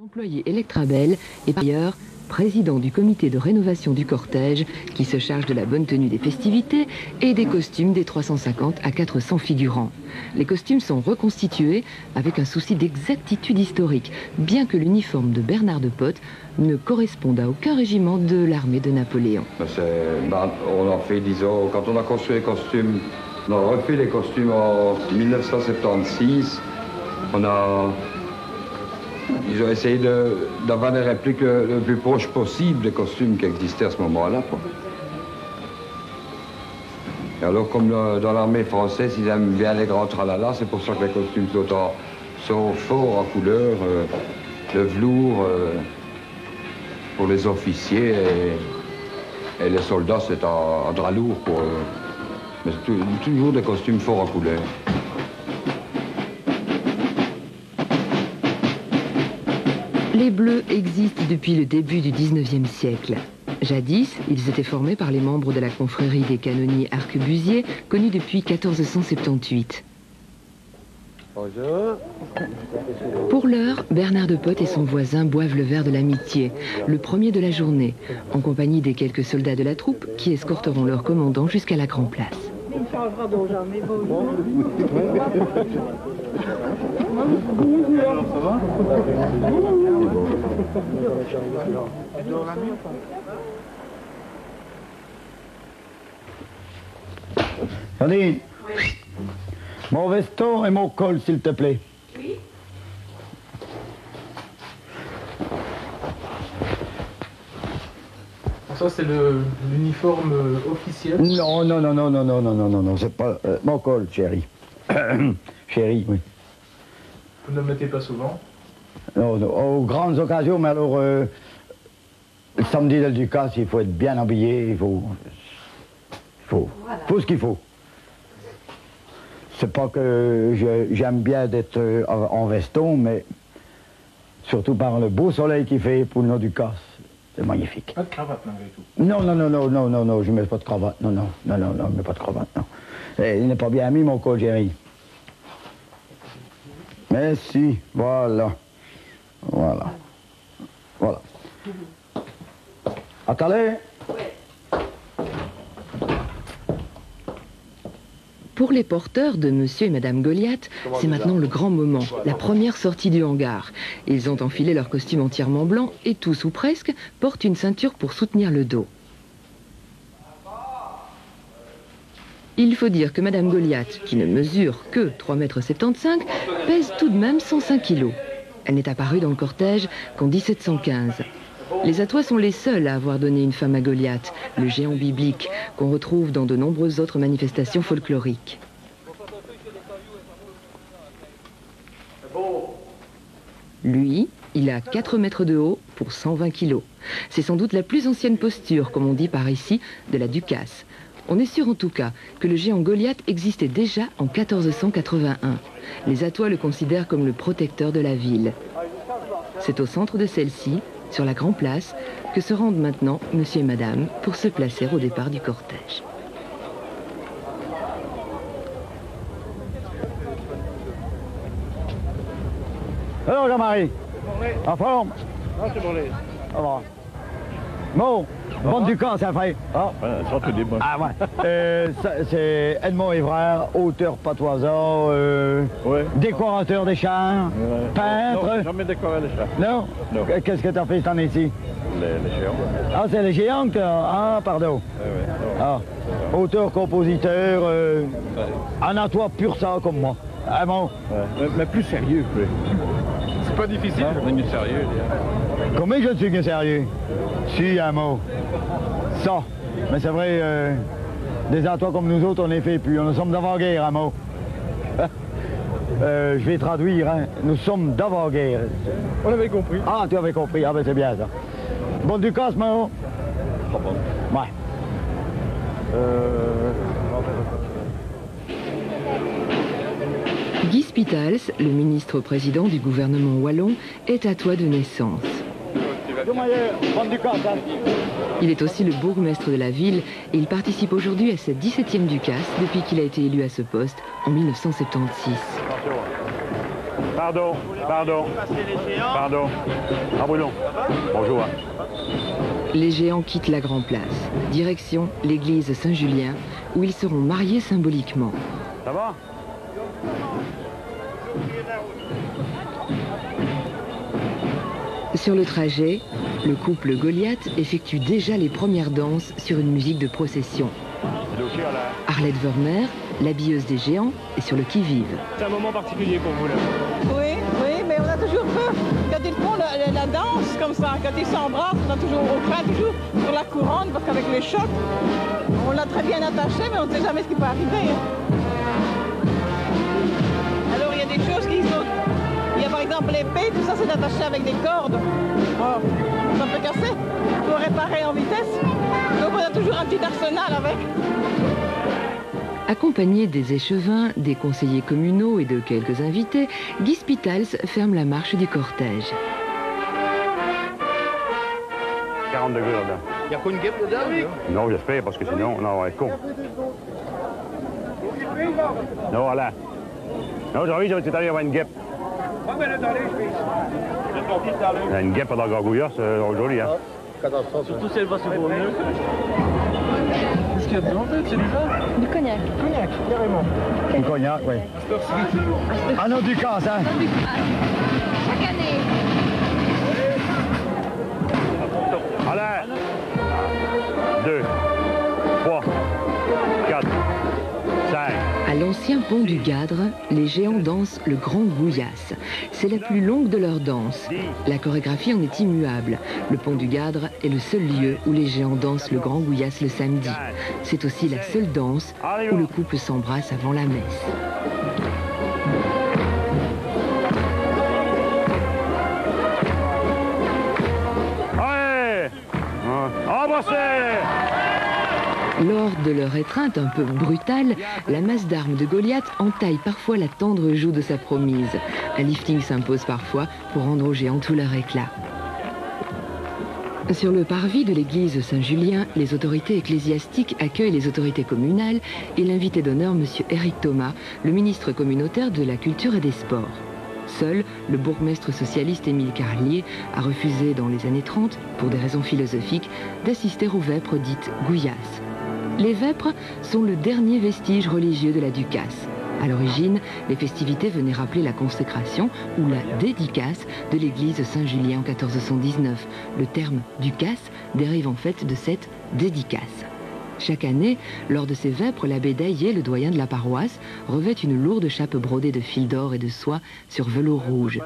Employé Electrabel et par ailleurs président du comité de rénovation du cortège qui se charge de la bonne tenue des festivités et des costumes des 350 à 400 figurants. Les costumes sont reconstitués avec un souci d'exactitude historique, bien que l'uniforme de Bernard de Poth ne corresponde à aucun régiment de l'armée de Napoléon. On en fait, disons, quand on a construit les costumes, on a refait les costumes en 1976, ils ont essayé d'avoir des répliques le plus proches possible des costumes qui existaient à ce moment-là. Et alors, comme dans l'armée française, ils aiment bien les grands tralala, c'est pour ça que les costumes sont forts en couleur, le velours pour les officiers et les soldats, c'est en drap lourd. Mais c'est toujours des costumes forts en couleur. Les Bleus existent depuis le début du 19e siècle. Jadis, ils étaient formés par les membres de la confrérie des canonniers arquebusiers, connue depuis 1478. Bonjour. Pour l'heure, Bernard de Poth et son voisin boivent le verre de l'amitié, le premier de la journée, en compagnie des quelques soldats de la troupe qui escorteront leur commandant jusqu'à la Grand Place. Il ne changera donc jamais, bonjour. Alors, ça va? Janine, mon veston et mon col, s'il te plaît. Oui. Ça, c'est l'uniforme officiel? Non, c'est pas mon col, chérie. Chérie, oui. Vous ne le mettez pas souvent? Non, aux grandes occasions, mais alors, le samedi de Ducasse, il faut être bien habillé, il faut ce qu'il faut. C'est pas que j'aime bien d'être en veston, mais surtout par le beau soleil qu'il fait pour le Ducasse. C'est magnifique. Pas de cravate malgré tout? Non, je ne mets pas de cravate, non, je ne mets pas de cravate, non. Il n'est pas bien mis, mon col, chérie. Mais si, voilà. Attendez. Pour les porteurs de Monsieur et Madame Goliath, c'est maintenant le grand moment, la première sortie du hangar. Ils ont enfilé leur costume entièrement blanc et tous ou presque portent une ceinture pour soutenir le dos. Il faut dire que Madame Goliath, qui ne mesure que 3,75 m, pèse tout de même 105 kg. Elle n'est apparue dans le cortège qu'en 1715. Les Atois sont les seuls à avoir donné une femme à Goliath, le géant biblique, qu'on retrouve dans de nombreuses autres manifestations folkloriques. Lui, il a 4 mètres de haut pour 120 kg. C'est sans doute la plus ancienne posture, comme on dit par ici, de la Ducasse. On est sûr en tout cas que le géant Goliath existait déjà en 1481. Les Atois le considèrent comme le protecteur de la ville. C'est au centre de celle-ci, sur la Grand Place, que se rendent maintenant monsieur et madame pour se placer au départ du cortège. Alors, Jean-Marie, en forme? Non, c'est bon, les. Au revoir. Bon, bonne du camp, ça fait. Ah, ben, ça, tout des bonnes. Ah ouais. C'est Edmond Évrard, auteur patoisant, ouais. Décorateur des chars, peintre. Non, jamais décoré les chars. Non? Non. Qu'est-ce que t'as fait cette année ici? Les géants. Ah, c'est les géants que t'as... Ah, pardon. Ouais. Ah, auteur, compositeur, un atois pur sang comme moi. Ah bon? Ouais. Mais plus sérieux, oui. C'est pas difficile, on est mieux sérieux. Combien je ne suis que sérieux? Si, un mot. Ça. Mais c'est vrai, des atois comme nous autres, on est fait plus. Nous sommes d'avant-guerre, un mot. Je vais traduire, hein. Nous sommes d'avant-guerre. On avait compris. Ah, tu avais compris. Ah, ben c'est bien ça. Bon du casse, Mao? Pas bon. Ouais. Guy Spitals, le ministre-président du gouvernement wallon, est atois de naissance. Il est aussi le bourgmestre de la ville et il participe aujourd'hui à sa 17e ducasse depuis qu'il a été élu à ce poste en 1976. Pardon, pardon, pardon. Ah, Bruno, bonjour. Les géants quittent la Grand Place. Direction l'église Saint-Julien, où ils seront mariés symboliquement. Ça va? Sur le trajet, le couple Goliath effectue déjà les premières danses sur une musique de procession. Arlette Vermeer, l'habilleuse des géants, est sur le qui-vive. C'est un moment particulier pour vous là. Oui, oui, mais on a toujours peur quand ils font la danse comme ça, quand ils s'embrassent, on craint toujours sur la couronne parce qu'avec les chocs, on l'a très bien attaché, mais on ne sait jamais ce qui peut arriver. Hein. Alors il y a des choses qui sont... Il y a par exemple l'épée, tout ça c'est attaché avec des cordes. Oh, ça peut casser, il faut réparer en vitesse. Donc on a toujours un petit arsenal avec. Accompagné des échevins, des conseillers communaux et de quelques invités, Guy Spitals ferme la marche du cortège. 40 degrés là-dedans. Il n'y a pas une guêpe dedans? Non, j'espère, parce que sinon, on va être con. Non, voilà. Non, j'ai envie, c'est allé avoir une guêpe. Il y a une guêpe dans la gargouilla, c'est joli, hein. Surtout si elle va se promener. Qu'est-ce qu'il y a dedans en fait? C'est du vin? Du cognac. Cognac, carrément. Du cognac, oui. Ah non, du casse, hein. Chaque année. Allez! 2, 3, 4, 5. À l'ancien pont du Gadre, les géants dansent le Grand Gouillasse. C'est la plus longue de leurs danses. La chorégraphie en est immuable. Le pont du Gadre est le seul lieu où les géants dansent le Grand Gouillasse le samedi. C'est aussi la seule danse où le couple s'embrasse avant la messe. Allez! Embrassez! Lors de leur étreinte un peu brutale, la masse d'armes de Goliath entaille parfois la tendre joue de sa promise. Un lifting s'impose parfois pour rendre aux géants tout leur éclat. Sur le parvis de l'église Saint-Julien, les autorités ecclésiastiques accueillent les autorités communales et l'invité d'honneur, M. Éric Thomas, le ministre communautaire de la Culture et des Sports. Seul, le bourgmestre socialiste Émile Carlier a refusé dans les années 30, pour des raisons philosophiques, d'assister aux vêpres dites Gouillasses. Les vêpres sont le dernier vestige religieux de la Ducasse. À l'origine, les festivités venaient rappeler la consécration ou la dédicace de l'église Saint-Julien en 1419. Le terme Ducasse dérive en fait de cette dédicace. Chaque année, lors de ces vêpres, l'abbé Daillé, le doyen de la paroisse, revêt une lourde chape brodée de fil d'or et de soie sur velours rouge.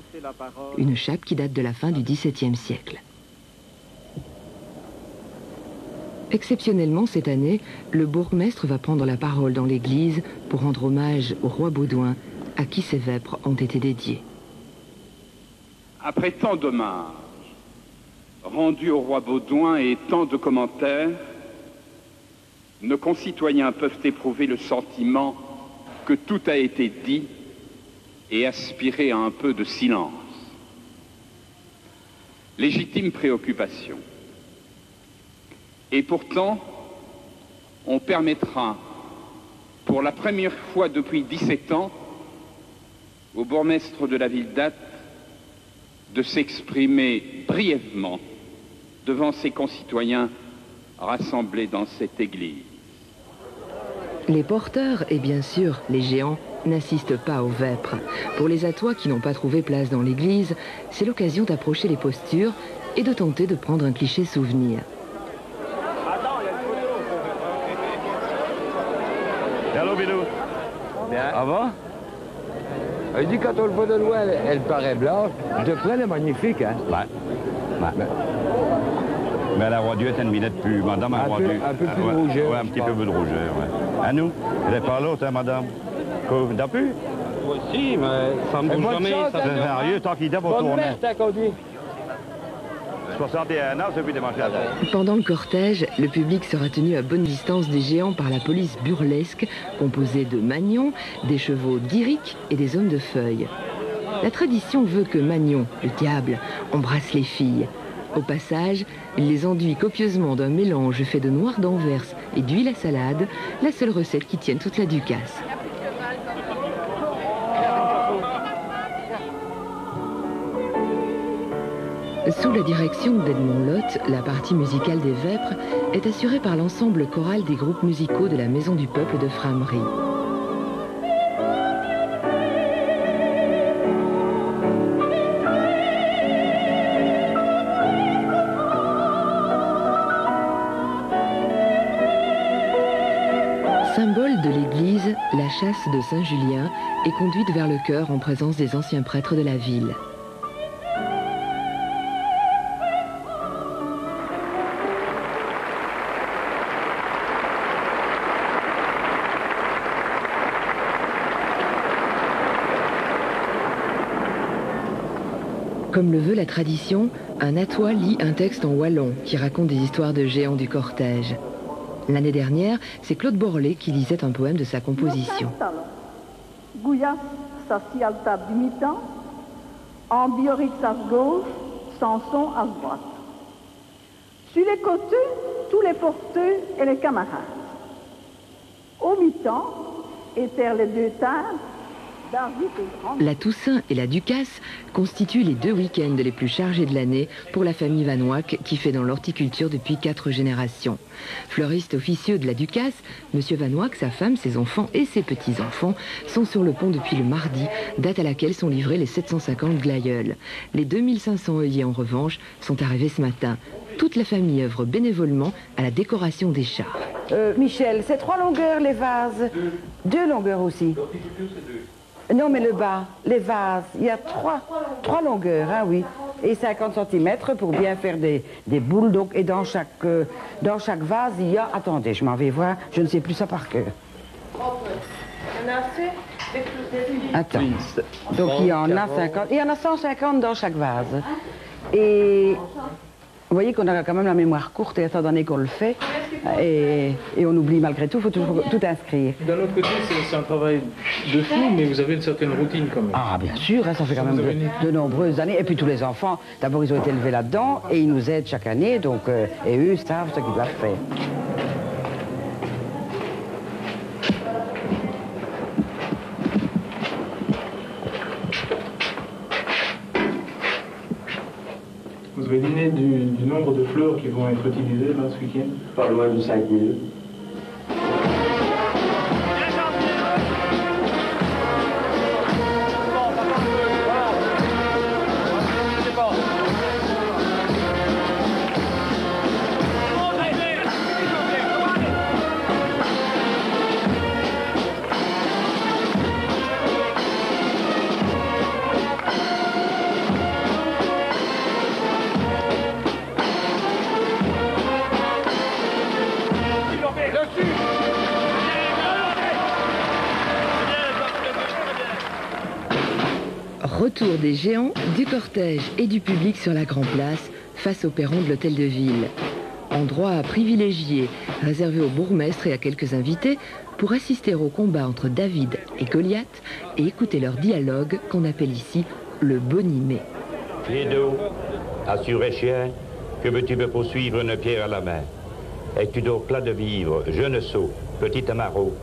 Une chape qui date de la fin du XVIIe siècle. Exceptionnellement, cette année, le bourgmestre va prendre la parole dans l'église pour rendre hommage au roi Baudouin, à qui ces vêpres ont été dédiées. Après tant d'hommages rendus au roi Baudouin et tant de commentaires, nos concitoyens peuvent éprouver le sentiment que tout a été dit et aspirer à un peu de silence. Légitime préoccupation. Et pourtant, on permettra, pour la première fois depuis 17 ans, au bourgmestre de la ville d'Ath de s'exprimer brièvement devant ses concitoyens rassemblés dans cette église. Les porteurs et bien sûr les géants n'assistent pas aux vêpres. Pour les Athois qui n'ont pas trouvé place dans l'église, c'est l'occasion d'approcher les postures et de tenter de prendre un cliché souvenir. Allô, Bidou? Bien. Ah bon? Elle dit quand on le voit de loin, elle paraît blanche. De près, elle est magnifique, hein? Ouais. Mais la Roi-Dieu est une minette plus... Madame, Un peu plus ouais, rougeur, ouais, un je petit pense. peu de rougeur, ouais. À nous? Elle n'est pas l'autre, hein, madame? T'as pu? Moi aussi, mais ça me bouge bonne jamais. chance, Ça hein. fait... Sérieux, tant qu'il dort pour Bonne tourner. mère, t'as conduit. 61 ans, c'est plus démarché à terre. Pendant le cortège, le public sera tenu à bonne distance des géants par la police burlesque, composée de Magnon, des chevaux d'Iric et des hommes de feuilles. La tradition veut que Magnon, le diable, embrasse les filles. Au passage, il les enduit copieusement d'un mélange fait de noix d'Anvers et d'huile à salade, la seule recette qui tienne toute la Ducasse. Sous la direction d'Edmond Lotte, la partie musicale des Vêpres est assurée par l'ensemble choral des groupes musicaux de la Maison du Peuple de Frameries. Symbole de l'église, la chasse de Saint-Julien est conduite vers le chœur en présence des anciens prêtres de la ville. Comme le veut la tradition, un atois lit un texte en wallon qui raconte des histoires de géants du cortège. L'année dernière, c'est Claude Borlé qui lisait un poème de sa composition. Gouillas s'assit à la table du mi-temps, Ambiorix à gauche, Samson à droite. Sur les côtés, tous les porteurs et les camarades. Au mi-temps étaient les deux tables, David et Grand. La Toussaint et la Ducasse constituent les 2 week-ends les plus chargés de l'année pour la famille Van Wyck qui fait dans l'horticulture depuis 4 générations. Fleuriste officieux de la Ducasse, M. Van Wyck, sa femme, ses enfants et ses petits-enfants sont sur le pont depuis le mardi, date à laquelle sont livrés les 750 glaïeuls. Les 2500 œillets, en revanche, sont arrivés ce matin. Toute la famille œuvre bénévolement à la décoration des chars. Michel, c'est 3 longueurs les vases. 2 longueurs aussi. Non, mais le bas, les vases, il y a 3 longueurs, hein, oui. Et 50 cm pour bien faire des boules. Donc, et dans chaque vase, il y a... Attendez, je m'en vais voir, je ne sais plus ça par cœur. Attends. Donc, il y en a 50. Il y en a 150 dans chaque vase. Et... Vous voyez qu'on a quand même la mémoire courte et étant donné qu'on le fait, et on oublie malgré tout, il faut toujours tout inscrire. D'un autre côté, c'est un travail de fou, mais vous avez une certaine routine quand même. Ah bien sûr, hein, ça fait quand même de nombreuses années. Et puis tous les enfants, d'abord ils ont été élevés là-dedans, et ils nous aident chaque année, donc, et eux savent ce qu'ils doivent faire. Vous avez l'idée du nombre de fleurs qui vont être utilisées là, ce week-end? Pas loin de 5000. Retour des géants, du cortège et du public sur la Grand Place face au perron de l'Hôtel de Ville. Endroit privilégié, réservé au bourgmestre et à quelques invités pour assister au combat entre David et Goliath et écouter leur dialogue qu'on appelle ici le bonimé. Pied d'eau, assuré chien, que veux-tu me poursuivre une pierre à la main? Es-tu donc plat de vivre, jeune sot, petit amarot?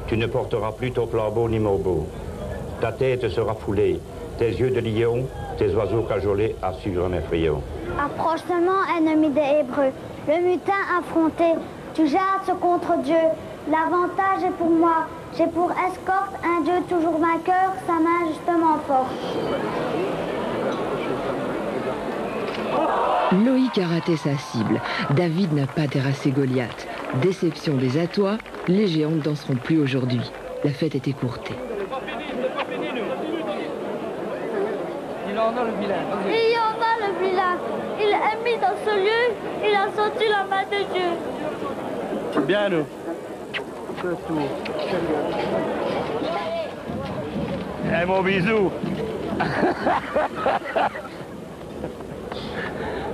Tu ne porteras plus ton flambeau ni morbeau. Ta tête sera foulée, tes yeux de lion, tes oiseaux cajolés assurent un effrayant. Approche seulement, ennemi des Hébreux, le mutin affronté, tu jases contre Dieu, l'avantage est pour moi, j'ai pour escorte un Dieu toujours vainqueur, sa main justement forte. Loïc a raté sa cible, David n'a pas terrassé Goliath. Déception des Atois, les géants ne danseront plus aujourd'hui. La fête est écourtée. Il y en a le vilain. Il est mis dans ce lieu, il a senti la main de Dieu. Bien, nous. Eh, mon bisou.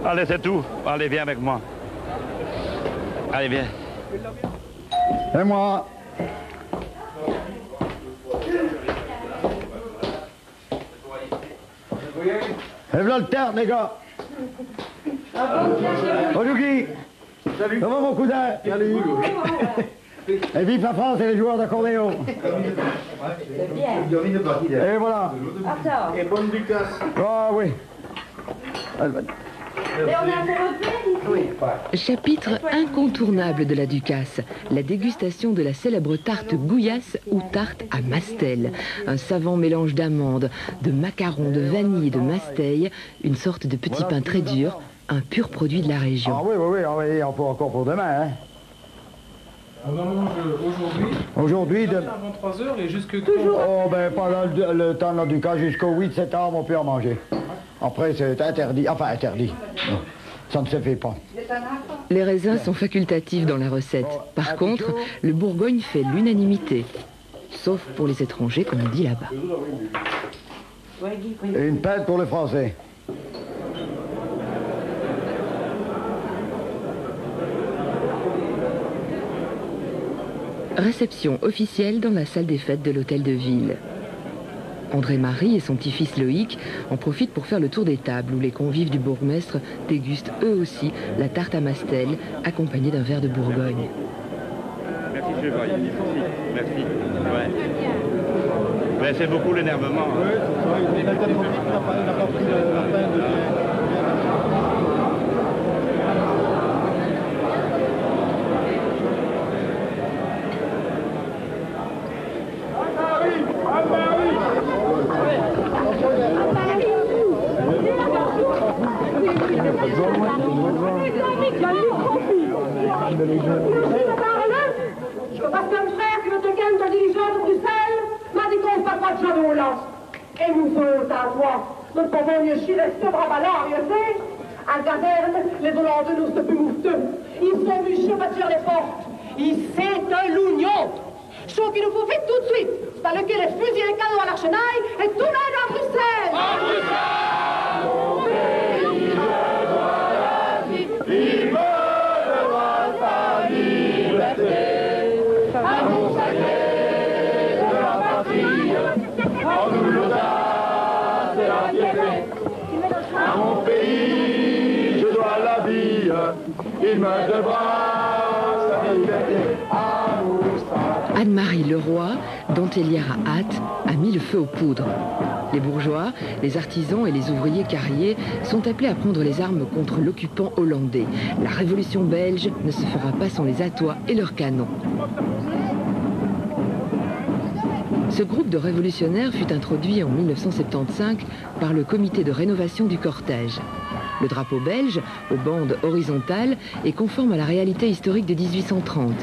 Allez, c'est tout. Allez, viens avec moi. Allez, viens. Et moi. Et voilà le terre, les gars. Bonjour Guy. Salut. Comment mon cousin? Salut. Et vive la France et les joueurs d'accordéon. Et voilà. Attends. Et bonne Ducasse. Ah oui. Chapitre incontournable de la Ducasse, la dégustation de la célèbre tarte Gouillasse ou tarte à mastel. Un savant mélange d'amandes, de macarons, de vanille et de masteille, une sorte de petit pain très dur, un pur produit de la région. Ah oui, on peut encore pour demain. Hein. On va manger aujourd'hui. Aujourd'hui, avant 3 heures et jusque Oh, ben pendant le temps de la Ducasse, jusqu'au 8-7 heures, on peut en manger. Après, c'est interdit. Enfin, interdit. Ça ne se fait pas. Les raisins sont facultatifs dans la recette. Par contre, le Bourgogne fait l'unanimité. Sauf pour les étrangers, comme on dit là-bas. Et une pinte pour les Français. Réception officielle dans la salle des fêtes de l'hôtel de ville. André-Marie et son petit-fils Loïc en profitent pour faire le tour des tables où les convives du bourgmestre dégustent eux aussi la tarte à mastel accompagnée d'un verre de Bourgogne. Merci chevalier. Merci. Ouais. Mais c'est beaucoup l'énervement. Parce qu'un frère qui veut te gagner ton dirigeant de Bruxelles m'a dit qu'on ne fait pas de jeu de relance. Et nous autres, à toi, nous ne pouvons mieux chier ce bras ballard, tu sais. À Gazerne, les Hollandais nous sont plus mouteux. Ils sont venus chier bâtir les portes. C'est un l'union. Chose qu'il nous faut vite tout de suite. C'est à lequel les fusils et les canons à l'Archenaille et tout le monde à Bruxelles. À Bruxelles, mon pays, je dois la vie. Il me devra sa liberté. À mon sacré de la patrie, en nous l'audace et la fierté. À mon pays, je dois la vie. Il me devra sa liberté. Anne-Marie Leroy, dentelière à hâte, a mis le feu aux poudres. Les bourgeois, les artisans et les ouvriers carriers sont appelés à prendre les armes contre l'occupant hollandais. La révolution belge ne se fera pas sans les Attois et leurs canons. Ce groupe de révolutionnaires fut introduit en 1975 par le comité de rénovation du cortège. Le drapeau belge, aux bandes horizontales, est conforme à la réalité historique de 1830.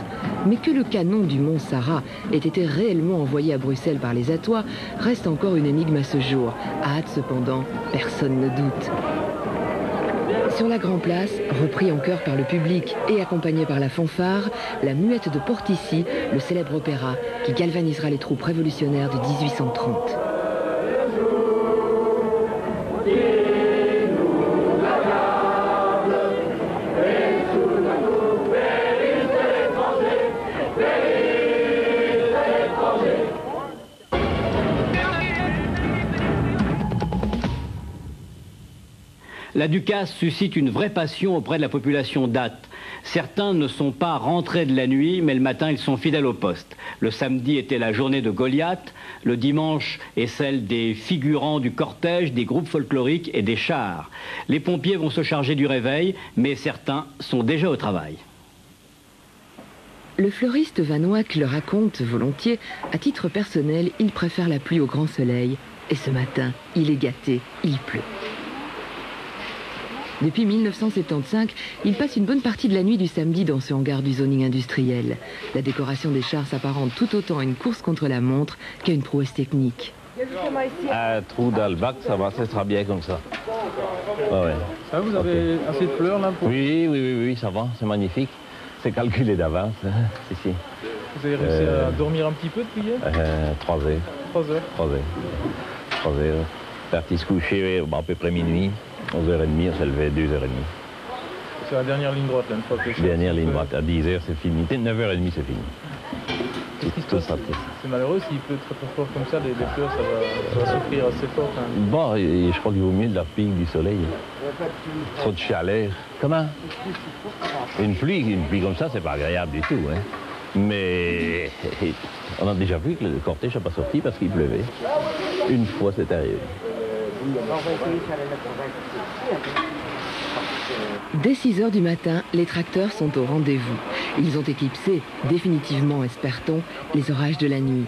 Mais que le canon du Mont Sarrat ait été réellement envoyé à Bruxelles par les Attois reste encore une énigme à ce jour. À hâte cependant, personne ne doute. Sur la Grand Place, repris en chœur par le public et accompagné par la fanfare, la Muette de Portici, le célèbre opéra qui galvanisera les troupes révolutionnaires de 1830. La Ducasse suscite une vraie passion auprès de la population d'Ath. Certains ne sont pas rentrés de la nuit, mais le matin, ils sont fidèles au poste. Le samedi était la journée de Goliath, le dimanche est celle des figurants du cortège, des groupes folkloriques et des chars. Les pompiers vont se charger du réveil, mais certains sont déjà au travail. Le fleuriste Van Ouack le raconte volontiers. À titre personnel, il préfère la pluie au grand soleil. Et ce matin, il est gâté, il pleut. Depuis 1975, il passe une bonne partie de la nuit du samedi dans ce hangar du zoning industriel. La décoration des chars s'apparente tout autant à une course contre la montre qu'à une prouesse technique. Un trou dans le bac, ça va, ça sera bien comme ça. Ah ouais. Ça, vous avez assez de fleurs là pour... Oui, ça va, c'est magnifique. C'est calculé d'avance. Ici. Vous avez réussi à dormir un petit peu depuis hier 3 heures. 3 heures. 3 heures. Parti se coucher à peu près minuit. 11h30, on s'est levé à 2h30. C'est la dernière ligne droite, là, une fois que les choses... Dernière ligne droite, à 10h c'est fini. 9h30 c'est fini. C'est malheureux s'il pleut très très fort comme ça, les fleurs ça va souffrir assez fort quand même. Bon, et je crois qu'il vaut mieux de la pluie que du soleil. Trop de chaleur. Comment? Une pluie comme ça, c'est pas agréable du tout. Hein. Mais on a déjà vu que le cortège n'a pas sorti parce qu'il pleuvait. Une fois c'est arrivé. Dès 6 h du matin, les tracteurs sont au rendez-vous. Ils ont éclipsé, définitivement espère-t-on, les orages de la nuit.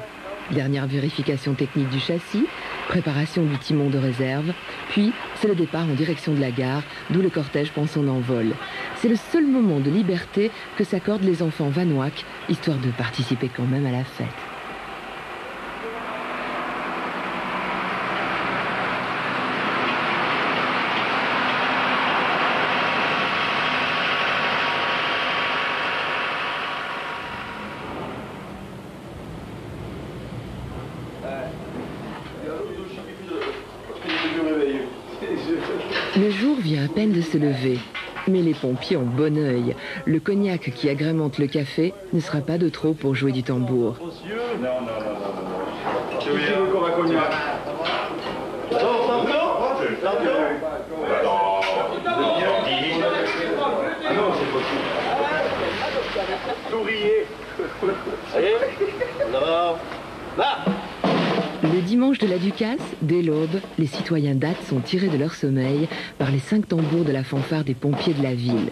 Dernière vérification technique du châssis, préparation du timon de réserve, puis c'est le départ en direction de la gare, d'où le cortège prend son envol. C'est le seul moment de liberté que s'accordent les enfants vanoaques, histoire de participer quand même à la fête. Le jour vient à peine de se lever, mais les pompiers ont bon œil. Le cognac qui agrémente le café ne sera pas de trop pour jouer du tambour. Le dimanche de la Ducasse, dès l'aube, les citoyens d'Ath sont tirés de leur sommeil par les 5 tambours de la fanfare des pompiers de la ville.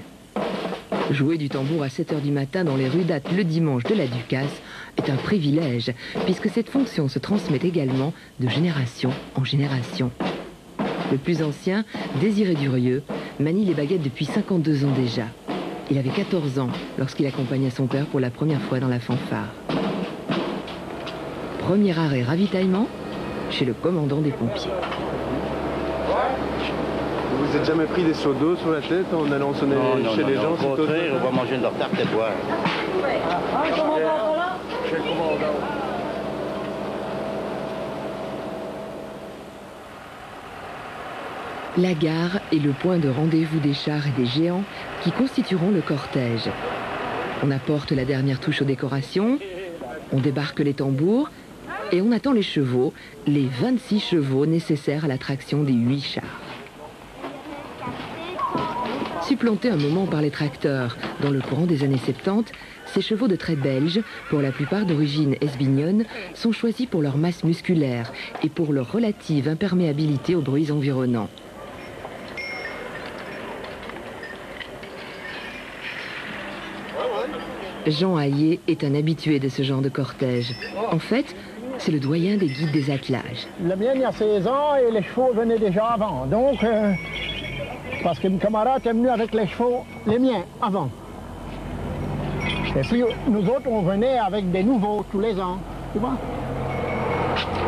Jouer du tambour à 7 h du matin dans les rues d'Ath le dimanche de la Ducasse est un privilège, puisque cette fonction se transmet également de génération en génération. Le plus ancien, Désiré Durieux, manie les baguettes depuis 52 ans déjà. Il avait 14 ans lorsqu'il accompagna son père pour la première fois dans la fanfare. Premier arrêt ravitaillement chez le commandant des pompiers. Vous êtes jamais pris des seaux d'eau sur la tête en allant sonner chez les gens? Au contraire, on va manger de leur tarte et boire. Chez le commandant. La gare est le point de rendez-vous des chars et des géants qui constitueront le cortège. On apporte la dernière touche aux décorations, on débarque les tambours et on attend les chevaux, les 26 chevaux nécessaires à l'attraction des 8 chars. Supplantés un moment par les tracteurs, dans le courant des années 70, ces chevaux de trait belge, pour la plupart d'origine esbignonne, sont choisis pour leur masse musculaire et pour leur relative imperméabilité aux bruits environnants. Jean Hayé est un habitué de ce genre de cortège. En fait, c'est le doyen des guides des attelages. Le mien, il y a 16 ans et les chevaux venaient déjà avant. Donc, parce que mes camarades est venu avec les chevaux, les miens, avant. Et puis, nous autres, on venait avec des nouveaux tous les ans. Tu vois?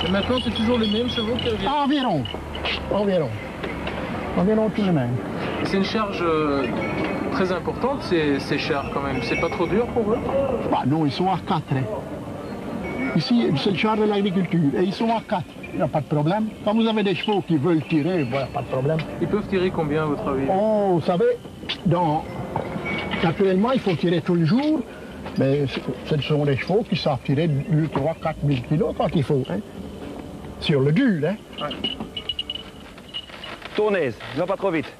Et maintenant, c'est toujours les mêmes chevaux qui reviennent? Environ tous les mêmes. C'est une charge très importante, ces chars, quand même. C'est pas trop dur pour eux? Bah non, ils sont à 4. Hein. Ici, c'est le char de l'agriculture. Et ils sont à 4. Il n'y a pas de problème. Quand vous avez des chevaux qui veulent tirer, voilà, pas de problème. Ils peuvent tirer combien, à votre avis? Oh, vous savez, naturellement, il faut tirer tout le jour. Mais ce sont des chevaux qui savent tirer 2 3 4 000 kilos quand il faut. Hein. Sur le dur, hein. Ouais. Tournaise, ne va pas trop vite.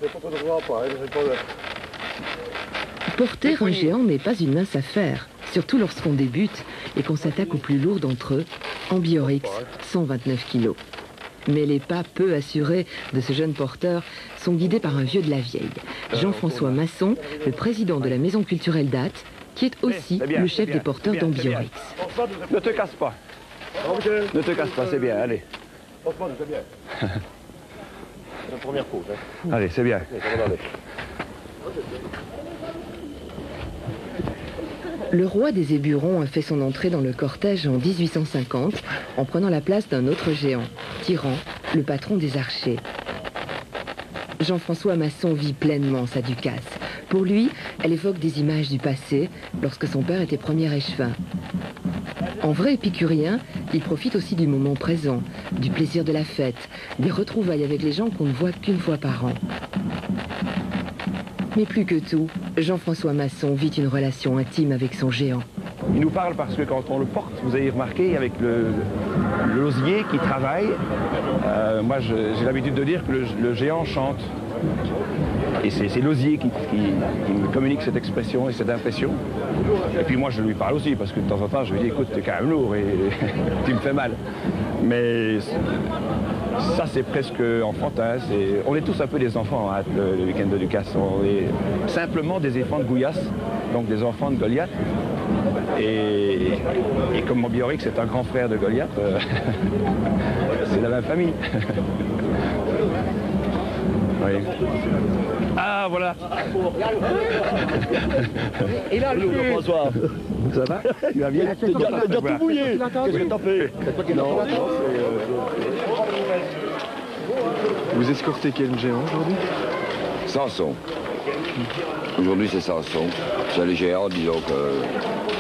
Porter un géant n'est pas une mince affaire, surtout lorsqu'on débute et qu'on s'attaque au plus lourd d'entre eux, Ambiorix, 129 kg. Mais les pas peu assurés de ce jeune porteur sont guidés par un vieux de la vieille, Jean-François Masson, le président de la maison culturelle d'Ath, qui est aussi le chef des porteurs d'Ambiorix. Ne te casse pas. Ne te casse pas, c'est bien, allez. C'est bien. C'est la première pause. Hein. Allez, c'est bien. Le roi des Éburons a fait son entrée dans le cortège en 1850 en prenant la place d'un autre géant, Tyran, le patron des archers. Jean-François Masson vit pleinement sa Ducasse. Pour lui, elle évoque des images du passé, lorsque son père était premier échevin. En vrai épicurien, il profite aussi du moment présent, du plaisir de la fête, des retrouvailles avec les gens qu'on ne voit qu'une fois par an. Mais plus que tout, Jean-François Masson vit une relation intime avec son géant. Il nous parle parce que quand on le porte, vous avez remarqué, avec l'osier qui travaille, moi j'ai l'habitude de dire que le géant chante. Et c'est l'osier qui me communique cette expression et cette impression. Et puis moi je lui parle aussi, parce que de temps en temps je lui dis, écoute, t'es quand même lourd et tu me fais mal. Mais Ça, c'est presque enfantin. On est tous un peu des enfants hein, le week-end de Ducasse. On est simplement des enfants de Gouillasse, donc des enfants de Goliath. Et comme mon Biorix est un grand frère de Goliath, c'est la même famille. Oui. Ah, voilà. Et là, François. Ça va? Tu vas bien? T'as tout mouillé. Qu'est-ce que t'as fait? Non, Vous escortez quel géant aujourd'hui? Samson. Aujourd'hui, c'est Samson. C'est les géants, disons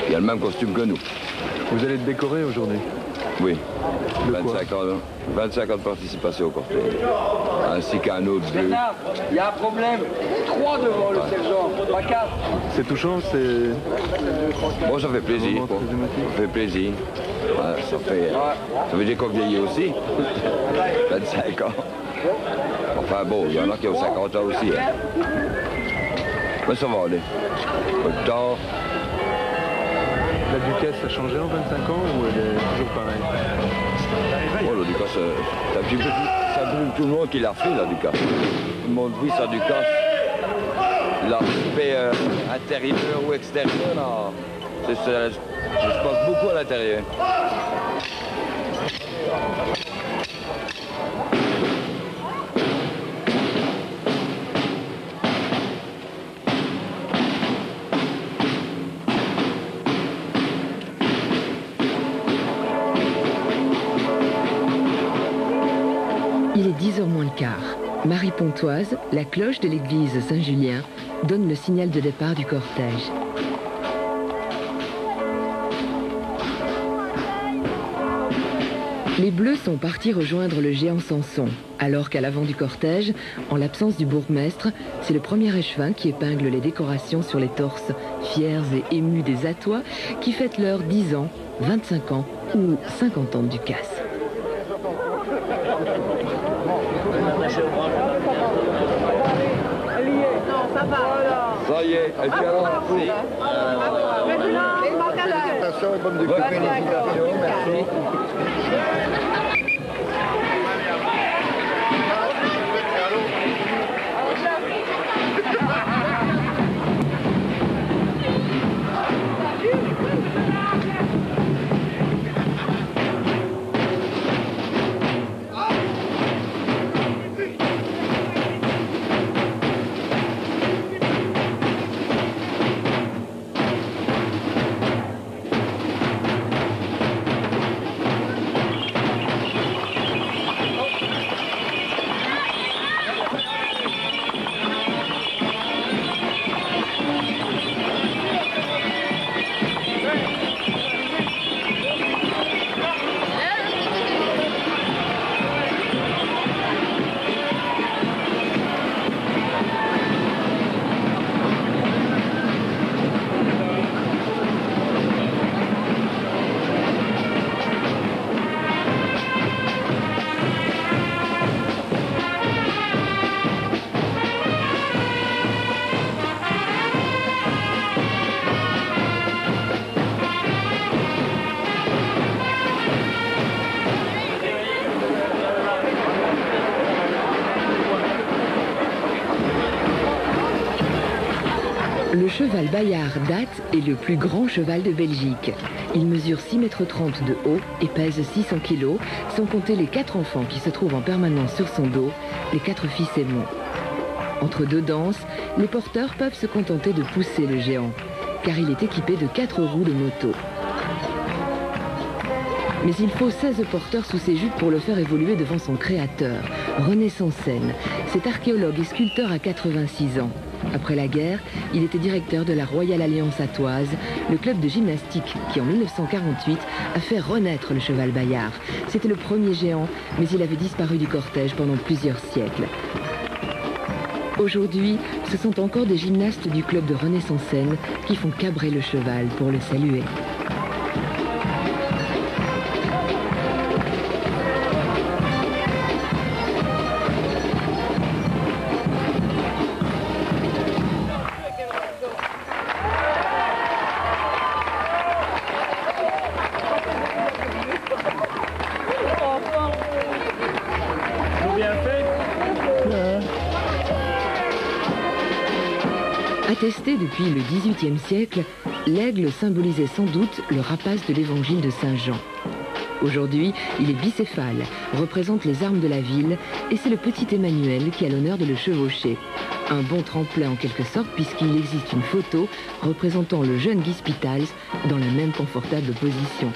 qu'il a le même costume que nous. Vous allez être décoré aujourd'hui? Oui. 25 ans de participation au cortège. Ainsi qu'un autre bleu. Il y a un problème. 3 devant le sergent, pas 4. C'est touchant, c'est... Bon, ça fait plaisir. Bon. Ça fait plaisir. Ouais, ça veut dire qu'on vieillit aussi. 25 ans. Enfin bon, il y en a qui ont 50 ans aussi. Hein. Mais ça va aller. Le temps. La Ducasse a changé en 25 ans ou elle est toujours pareille? Oh, la Ducasse, c'est un petit peu tout le monde qui l'a fait, la Ducasse. Tout le monde vit sa Ducasse. L'aspect intérieur ou extérieur, là, je pense beaucoup à l'intérieur. Il est 10h moins le quart. Marie Pontoise, la cloche de l'église Saint-Julien, donne le signal de départ du cortège. Les Bleus sont partis rejoindre le géant Samson, alors qu'à l'avant du cortège, en l'absence du bourgmestre, c'est le premier échevin qui épingle les décorations sur les torses, fiers et émus des Attois, qui fêtent leurs 10 ans, 25 ans ou 50 ans de Ducasse. Ça y est, elle vient là. Félicitations et bonne Ducasse. Félicitations, merci. Le cheval Bayard date est le plus grand cheval de Belgique. Il mesure 6,30 m de haut et pèse 600 kg, sans compter les 4 enfants qui se trouvent en permanence sur son dos, les 4 fils aimants. Entre deux danses, les porteurs peuvent se contenter de pousser le géant, car il est équipé de 4 roues de moto. Mais il faut 16 porteurs sous ses jupes pour le faire évoluer devant son créateur, René Sansen. Cet archéologue et sculpteur a 86 ans. Après la guerre, il était directeur de la Royale Alliance Attoise, le club de gymnastique qui, en 1948, a fait renaître le cheval Bayard. C'était le premier géant, mais il avait disparu du cortège pendant plusieurs siècles. Aujourd'hui, ce sont encore des gymnastes du club de René Sansen qui font cabrer le cheval pour le saluer. Attesté depuis le XVIIIe siècle, l'aigle symbolisait sans doute le rapace de l'évangile de Saint Jean. Aujourd'hui, il est bicéphale, représente les armes de la ville et c'est le petit Emmanuel qui a l'honneur de le chevaucher. Un bon tremplin en quelque sorte puisqu'il existe une photo représentant le jeune Guy Spitals dans la même confortable position.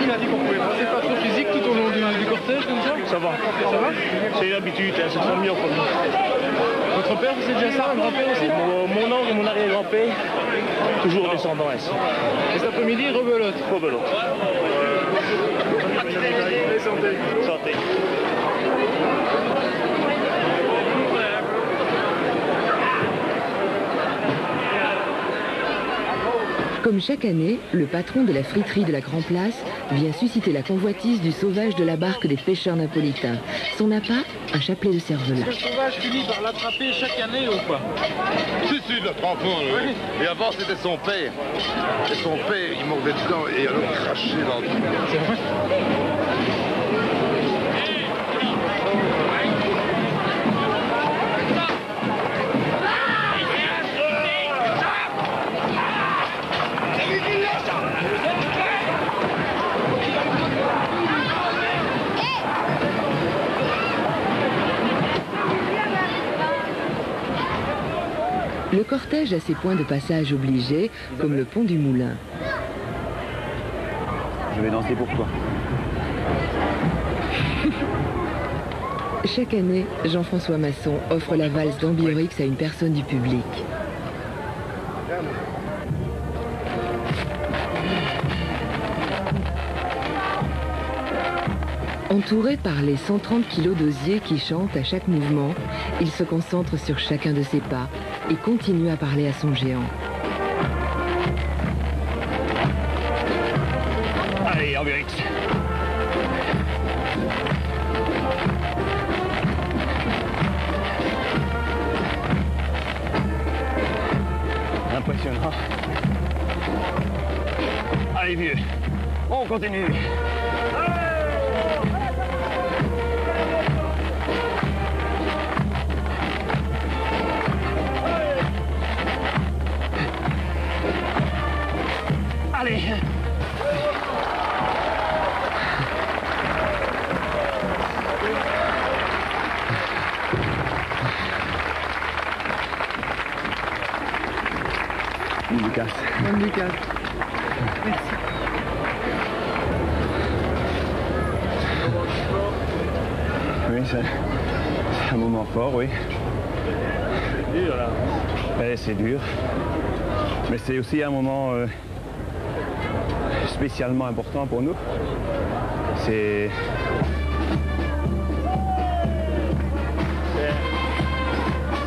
Il a dit qu'on pouvait passer pas trop physique tout au long du cortège comme ça? Ça va. Ça va? C'est une habitude, hein, c'est trop mieux pour nous. Votre père faisait déjà ça, un grand-père aussi? Mon oncle et mon arrière-grand-père, toujours descendant ainsi. Et cet après-midi, rebelote? Rebelote. Santé. Santé. Comme chaque année, le patron de la friterie de la Grand Place vient susciter la convoitise du sauvage de la barque des pêcheurs napolitains. Son appât, un chapelet de cervelas. Le sauvage finit par l'attraper chaque année ou pas? Si, il l'attrape, oui. Et avant, c'était son père. Et son père, il mordait dedans et alors il crachait dans le... C'est vrai? Le cortège a ses points de passage obligés, comme le pont du Moulin. Je vais danser pour toi. Chaque année, Jean-François Masson offre la valse d'Ambiorix à une personne du public. Entouré par les 130 kilos d'osier qui chantent à chaque mouvement, il se concentre sur chacun de ses pas et continue à parler à son géant. Allez, Ambiorix. Impressionnant. Allez, vieux. On continue. Allez. On casse. On lui casse. Merci. Oui, c'est un moment fort, oui. C'est dur, là. C'est dur. Mais c'est aussi un moment spécialement important pour nous. C'est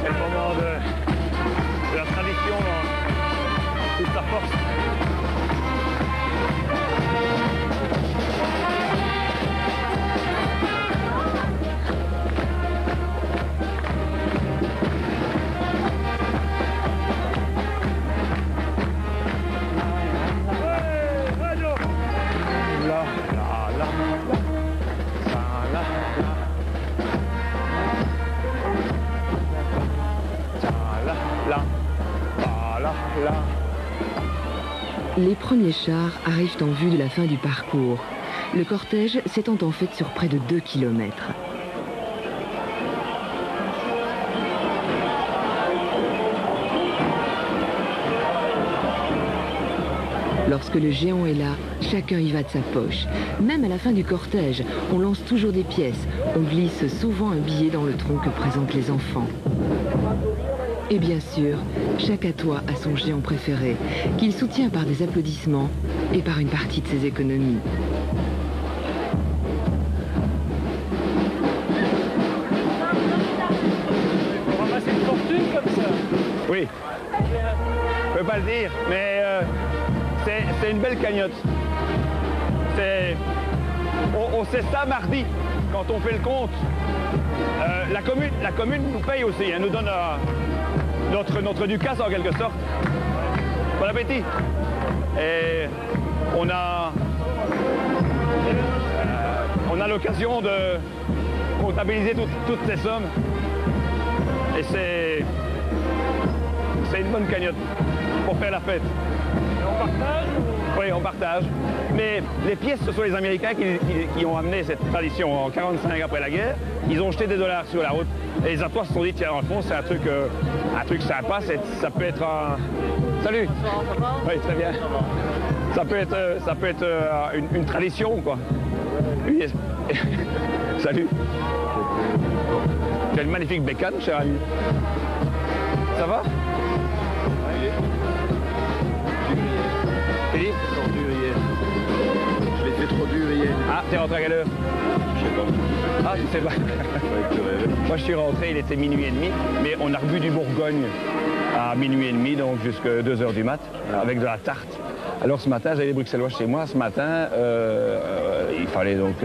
le moment de la tradition dans toute sa force. Les premiers chars arrivent en vue de la fin du parcours. Le cortège s'étend en fait sur près de 2 kilomètres. Lorsque le géant est là, chacun y va de sa poche. Même à la fin du cortège, on lance toujours des pièces. On glisse souvent un billet dans le tronc que présentent les enfants. Et bien sûr, chaque Attois a son géant préféré, qu'il soutient par des applaudissements et par une partie de ses économies. On ramasse une fortune comme ça? Oui. Je peux pas le dire, mais c'est une belle cagnotte. On sait ça mardi, quand on fait le compte. La commune nous paye aussi, elle nous donne notre ducasse en quelque sorte. Bon appétit. Et on a l'occasion de comptabiliser toutes ces sommes. Et c'est une bonne cagnotte pour faire la fête. Et on partage? Oui, on partage. Mais les pièces, ce sont les Américains qui ont amené cette tradition en 1945 après la guerre. Ils ont jeté des dollars sur la route. Et les Atois se sont dit, tiens, en fond, c'est un truc sympa. Ça peut être un... Salut. Oui, très bien. Ça peut être une tradition, quoi. Oui. Salut. Tu as une magnifique bécane, cher ami. Ça va? Philippe? Je l'ai fait trop dur hier. Ah, t'es rentré à quelle heure? Je sais pas. Ah, tu sais pas. Moi, je suis rentré, il était minuit et demi, mais on a rebu du Bourgogne à minuit et demi, donc jusqu'à 2 h du mat, avec de la tarte. Alors ce matin, j'avais les Bruxellois chez moi. Ce matin, il fallait donc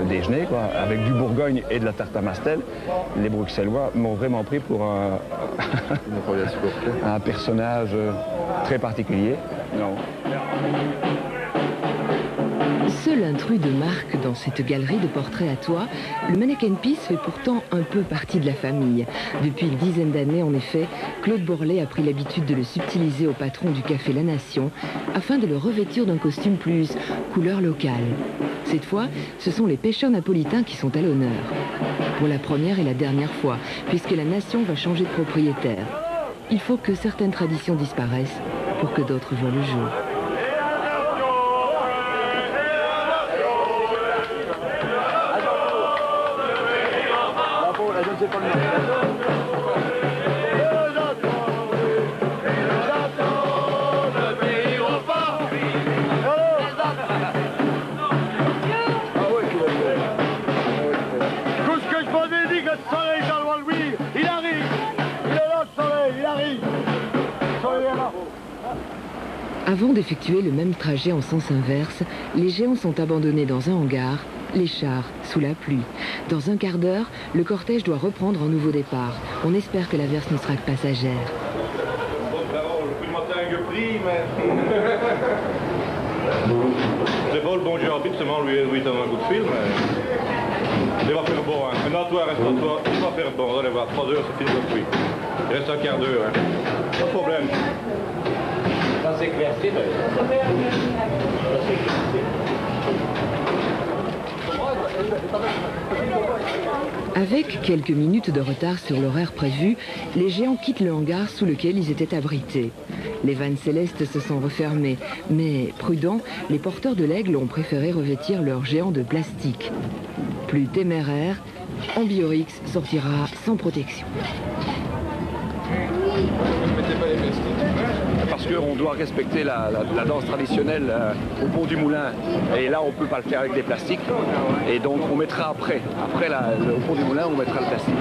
déjeuner, quoi, avec du Bourgogne et de la tarte à Mastel. Les Bruxellois m'ont vraiment pris pour un personnage très particulier. Non. Seul intrus de marque dans cette galerie de portraits à toit, le mannequin Peace fait pourtant un peu partie de la famille. Depuis une dizaine d'années, en effet, Claude Borlet a pris l'habitude de le subtiliser au patron du Café La Nation afin de le revêtir d'un costume plus couleur locale. Cette fois, ce sont les pêcheurs napolitains qui sont à l'honneur. Pour la première et la dernière fois, puisque La Nation va changer de propriétaire. Il faut que certaines traditions disparaissent pour que d'autres voient le jour. Avant d'effectuer le même trajet en sens inverse, les géants sont abandonnés dans un hangar, les chars sous la pluie. Dans un quart d'heure, le cortège doit reprendre un nouveau départ. On espère que l'averse ne sera que passagère. C'est pas le bon gentil de seulement lui donner un coup de fil, mais il va faire bon. Hein. Maintenant, toi, reste-toi, il va faire bon. Allez voir, 3 heures, c'est fini depuis. Il reste un quart d'heure. Hein. Pas de problème. Ça s'éclaircit, Avec quelques minutes de retard sur l'horaire prévu, les géants quittent le hangar sous lequel ils étaient abrités. Les vannes célestes se sont refermées, mais prudents, les porteurs de l'aigle ont préféré revêtir leurs géants de plastique. Plus téméraire, Ambiorix sortira sans protection. Parce qu'on doit respecter la danse traditionnelle au pont du Moulin. Et là, on ne peut pas le faire avec des plastiques. Et donc, on mettra après. Après, au pont du Moulin, on mettra le plastique.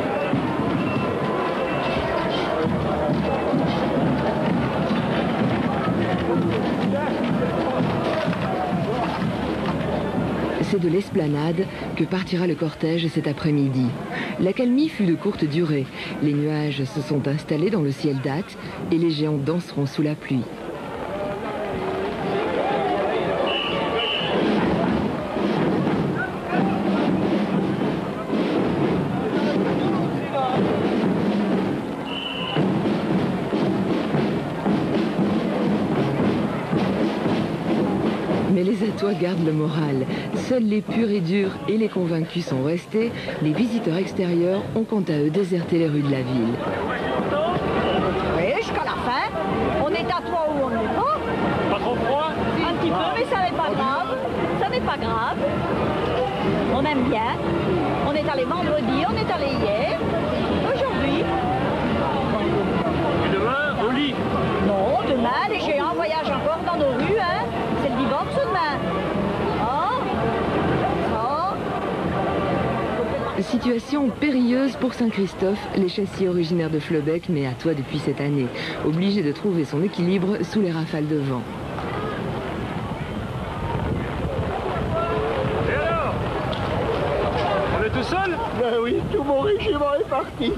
C'est de l'Esplanade que partira le cortège cet après-midi. L'accalmie fut de courte durée. Les nuages se sont installés dans le ciel d'Ath et les géants danseront sous la pluie. Mais les Atois gardent le moral. Seuls les purs et durs et les convaincus sont restés. Les visiteurs extérieurs ont quant à eux déserté les rues de la ville. Oui, jusqu'à la fin. On est à toi ou on n'est pas. Pas trop froid? Un petit peu, mais ça n'est pas grave. Ça n'est pas grave. On aime bien. On est allé vendredi, on est allé hier. Aujourd'hui. Et demain, au lit? Non, demain, les géants voyagent encore dans nos rues, hein. C'est le divorce demain. Situation périlleuse pour Saint-Christophe, l'échassier originaire de Fleubec, mais à toi depuis cette année, obligé de trouver son équilibre sous les rafales de vent. Et alors? On est tout seul? Ben oui, tout mon régiment est parti.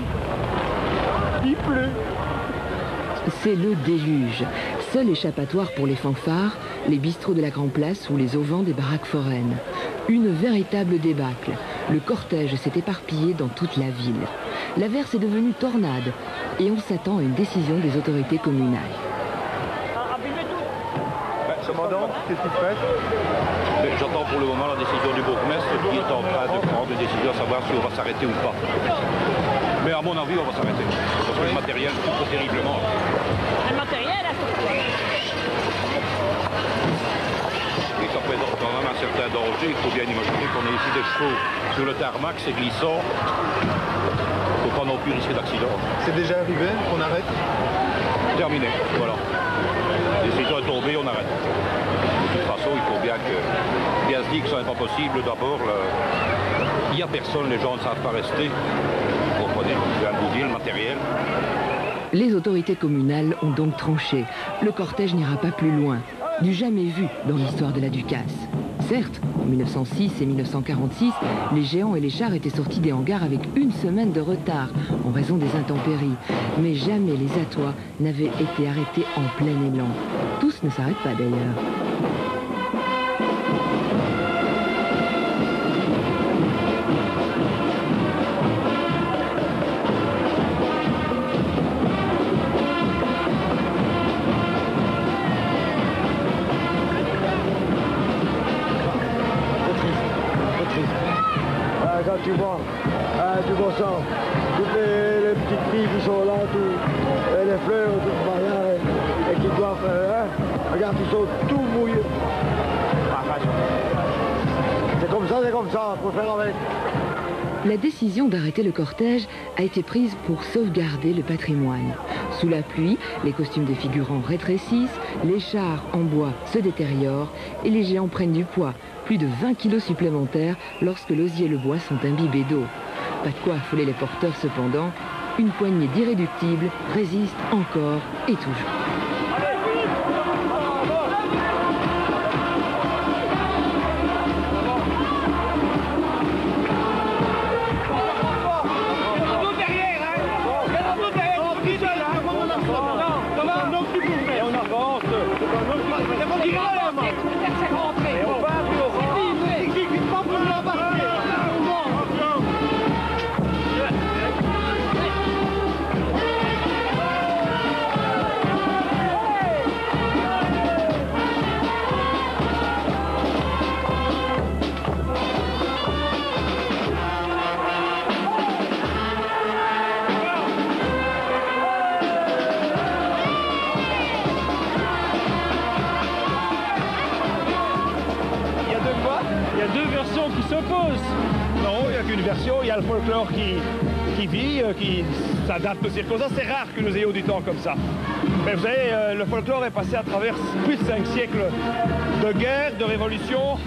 Il pleut. C'est le déluge. Seul échappatoire pour les fanfares, les bistrots de la Grand Place ou les auvents des baraques foraines. Une véritable débâcle. Le cortège s'est éparpillé dans toute la ville. L'averse est devenue tornade et on s'attend à une décision des autorités communales. Commandant, qu'est-ce qui se passe? J'entends pour le moment la décision du bourgmestre qui est en train de prendre une décision à savoir si on va s'arrêter ou pas. Mais à mon avis, on va s'arrêter. Parce que le matériel souffre terriblement. Le matériel, Et ça présente quand même un certain danger. Il faut bien imaginer qu'on a ici des chevaux sur le tarmac, c'est glissant. Il ne faut pas non plus risquer d'accident. C'est déjà arrivé qu'on arrête? Terminé, voilà. La décision est tombée, on arrête. De toute façon, il faut bien se dire que ça n'est pas possible. D'abord, il n'y a personne, les gens ne savent pas rester. Vous comprenez, je viens de vous dire, le matériel. Les autorités communales ont donc tranché. Le cortège n'ira pas plus loin. Du jamais vu dans l'histoire de la Ducasse. Certes, en 1906 et 1946, les géants et les chars étaient sortis des hangars avec une semaine de retard en raison des intempéries. Mais jamais les atois n'avaient été arrêtés en plein élan. Tous ne s'arrêtent pas d'ailleurs. Tu vois ça, toutes les petites filles qui sont là, et les fleurs, toutes mariées, et qui doivent, regarde, ils sont tout mouillés. C'est comme ça, faut faire avec. La décision d'arrêter le cortège a été prise pour sauvegarder le patrimoine. Sous la pluie, les costumes des figurants rétrécissent, les chars en bois se détériorent et les géants prennent du poids, plus de 20 kilos supplémentaires lorsque l'osier et le bois sont imbibés d'eau. Pas de quoi affoler les porteurs cependant, une poignée d'irréductibles résiste encore et toujours. Qui s'opposent. Non, il n'y a qu'une version, il y a le folklore qui vit, qui s'adapte aux circonstances. C'est rare que nous ayons du temps comme ça. Mais vous savez, le folklore est passé à travers plus de 5 siècles de guerre, de révolution.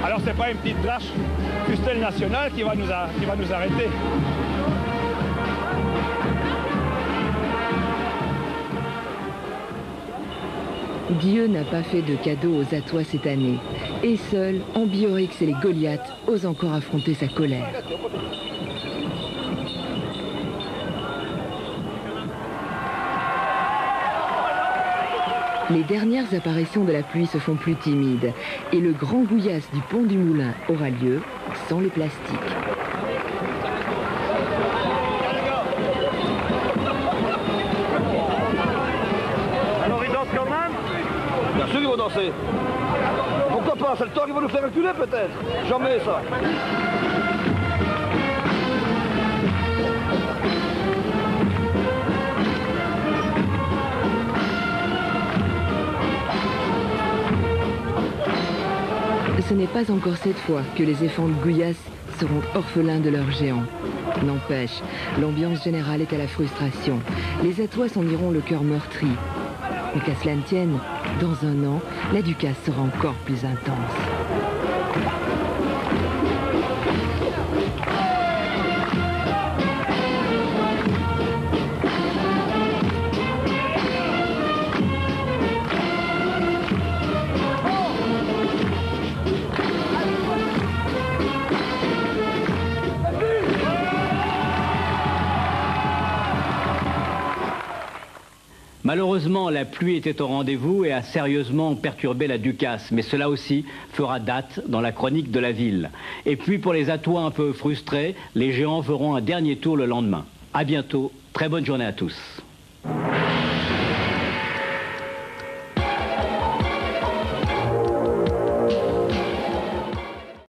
Alors c'est pas une petite drache fustelle nationale qui va nous arrêter. Dieu n'a pas fait de cadeau aux Atois cette année. Et seuls, Ambiorix et les Goliaths osent encore affronter sa colère. Les dernières apparitions de la pluie se font plus timides. Et le grand gouillasse du pont du Moulin aura lieu sans le plastique. Bien sûr qu'ils vont danser. Pourquoi pas? C'est le temps qu'ils vont nous faire reculer peut-être. Jamais ça. Ce n'est pas encore cette fois que les éléphants de Gouillasse seront orphelins de leurs géants. N'empêche, l'ambiance générale est à la frustration. Les Atois s'en iront le cœur meurtri. Mais qu'à cela ne tienne, dans un an, la Ducasse sera encore plus intense. Malheureusement, la pluie était au rendez-vous et a sérieusement perturbé la Ducasse, mais cela aussi fera date dans la chronique de la ville. Et puis pour les Attois un peu frustrés, les géants feront un dernier tour le lendemain. À bientôt, très bonne journée à tous.